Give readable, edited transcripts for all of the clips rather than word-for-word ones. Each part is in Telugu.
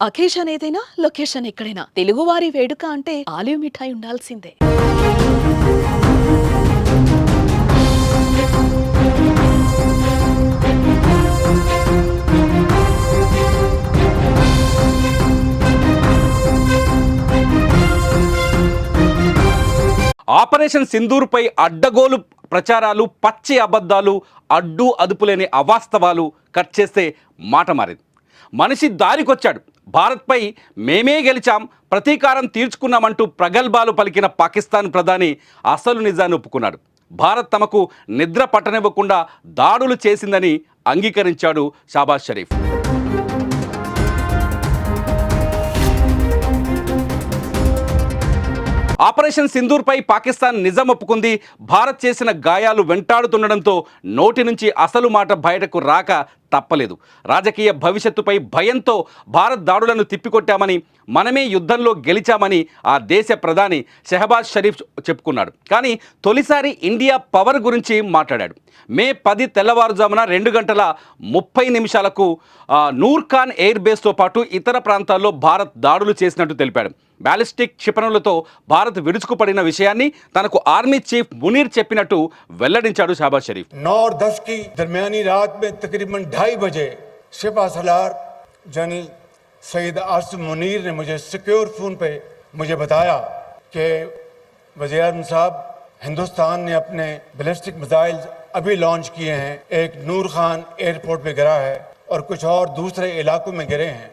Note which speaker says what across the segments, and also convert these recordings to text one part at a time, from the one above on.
Speaker 1: అకేషన్ ఏదైనా లొకేషన్ ఎక్కడైనా తెలుగువారి వేడుక అంటే ఆలివ్ మిఠాయి ఉండాల్సిందే.
Speaker 2: ఆపరేషన్ సింధూర్పై అడ్డగోలు ప్రచారాలు, పచ్చి అబద్ధాలు, అడ్డు అదుపులేని అవాస్తవాలు కట్ చేస్తే మాట మారింది. మనిషి దారికొచ్చాడు. భారత్పై మేమే గెలిచాం, ప్రతీకారం తీర్చుకున్నామంటూ ప్రగల్భాలు పలికిన పాకిస్తాన్ ప్రధాని అసలు నిజాన్ని ఒప్పుకున్నాడు. భారత్ తమకు నిద్ర పట్టనివ్వకుండా దాడులు చేసిందని అంగీకరించాడు షాబాజ్ షరీఫ్. ఆపరేషన్ సింధూర్పై పాకిస్తాన్ నిజం ఒప్పుకుంది. భారత్ చేసిన గాయాలు వెంటాడుతుండడంతో నోటి నుంచి అసలు మాట బయటకు రాక తప్పలేదు. రాజకీయ భవిష్యత్తుపై భయంతో భారత్ దాడులను తిప్పికొట్టామని, మనమే యుద్ధంలో గెలిచామని ఆ దేశ ప్రధాని షెహబాజ్ షరీఫ్ చెప్పుకున్నాడు. కానీ తొలిసారి ఇండియా పవర్ గురించి మాట్లాడాడు. మే 10 తెల్లవారుజామున 2:30 నూర్ ఖాన్ ఎయిర్ బేస్తో పాటు ఇతర ప్రాంతాల్లో భారత్ దాడులు చేసినట్టు తెలిపాడు. బ్యాలిస్టిక్ క్షిపణులతో భారత్ విరుచుకుపడిన విషయాన్ని తనకు ఆర్మీ చీఫ్ మునీర్ చెప్పినట్టు వెల్లడించాడు షాబాజ్ షరీఫ్.
Speaker 3: 9-10 की दरमियानी रात में तकरीबन 2:30 बजे सिपा सलार जनरल सईद आसिम मुनीर ने मुझे सिक्योर फोन पे मुझे बताया कि वज़ीर आज़म साहब, हिंदुस्तान ने अपने बैलिस्टिक मिसाइल अभी लॉन्च किए हैं, एक नूर खान एयरपोर्ट पे गिरा है और कुछ और दूसरे इलाकों में गिरे हैं.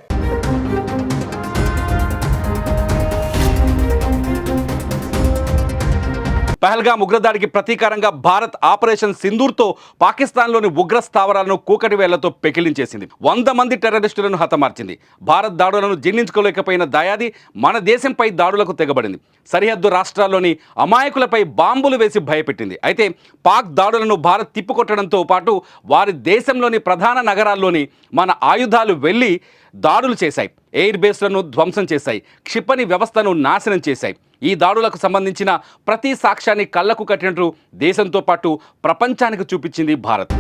Speaker 2: పహల్గామ్ ఉగ్రదాడికి ప్రతీకారంగా భారత్ ఆపరేషన్ సింధూర్తో పాకిస్తాన్లోని ఉగ్ర స్థావరాలను కూకటి వేళ్లతో పెకిలించేసింది. 100 మంది టెర్రరిస్టులను హతమార్చింది. భారత్ దాడులను జీర్ణించుకోలేకపోయిన దాయాది మన దేశంపై దాడులకు తెగబడింది. సరిహద్దు రాష్ట్రాల్లోని అమాయకులపై బాంబులు వేసి భయపెట్టింది. అయితే పాక్ దాడులను భారత్ తిప్పికొట్టడంతో పాటు వారి దేశంలోని ప్రధాన నగరాల్లోని మన ఆయుధాలు వెళ్లి దాడులు చేశాయి. ఎయిర్ బేస్లను ధ్వంసం చేశాయి. క్షిపణి వ్యవస్థను నాశనం చేశాయి. ఈ దాడులకు సంబంధించిన ప్రతి సాక్ష్యాన్ని కళ్లకు కట్టినట్టు దేశంతో పాటు ప్రపంచానికి చూపించింది భారత్.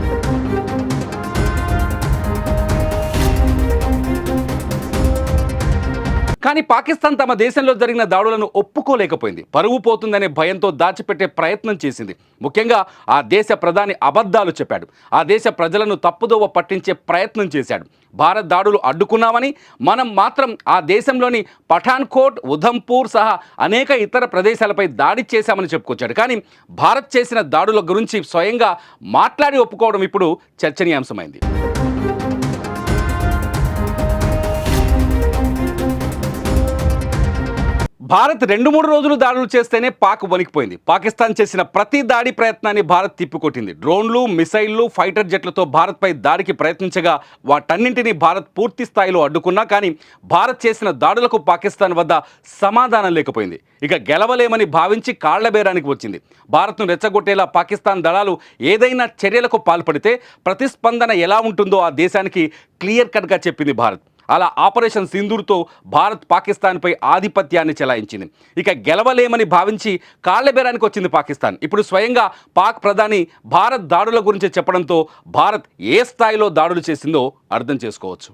Speaker 2: కానీ పాకిస్తాన్ తమ దేశంలో జరిగిన దాడులను ఒప్పుకోలేకపోయింది. పరువు పోతుందనే భయంతో దాచిపెట్టే ప్రయత్నం చేసింది. ముఖ్యంగా ఆ దేశ ప్రధాని అబద్ధాలు చెప్పాడు. ఆ దేశ ప్రజలను తప్పుదోవ పట్టించే ప్రయత్నం చేశాడు. భారత్ దాడులు అడ్డుకున్నామని, మనం మాత్రం ఆ దేశంలోని పఠాన్కోట్, ఉధంపూర్ సహా అనేక ఇతర ప్రదేశాలపై దాడి చేశామని చెప్పుకొచ్చాడు. కానీ భారత్ చేసిన దాడుల గురించి స్వయంగా మాట్లాడి ఒప్పుకోవడం ఇప్పుడు చర్చనీయాంశమైంది. భారత్ 2-3 రోజులు దాడులు చేస్తేనే పాక్ వణికిపోయింది. పాకిస్తాన్ చేసిన ప్రతి దాడి ప్రయత్నాన్ని భారత్ తిప్పికొట్టింది. డ్రోన్లు, మిసైళ్లు, ఫైటర్ జెట్లతో భారత్పై దాడికి ప్రయత్నించగా వాటన్నింటినీ భారత్ పూర్తి స్థాయిలో అడ్డుకున్నా కానీ భారత్ చేసిన దాడులకు పాకిస్తాన్ వద్ద సమాధానం లేకపోయింది. ఇక గెలవలేమని భావించి కాళ్లబేరానికి వచ్చింది. భారత్ను రెచ్చగొట్టేలా పాకిస్తాన్ దళాలు ఏదైనా చర్యలకు పాల్పడితే ప్రతిస్పందన ఎలా ఉంటుందో ఆ దేశానికి క్లియర్ కట్గా చెప్పింది భారత్. అలా ఆపరేషన్ సింధూర్తో భారత్ పాకిస్తాన్పై ఆధిపత్యాన్ని చెలాయించింది. ఇక గెలవలేమని భావించి కాళ్లబేరానికి వచ్చింది పాకిస్తాన్. ఇప్పుడు స్వయంగా పాక్ ప్రధాని భారత్ దాడుల గురించి చెప్పడంతో భారత్ ఏ స్థాయిలో దాడులు చేసిందో అర్థం చేసుకోవచ్చు.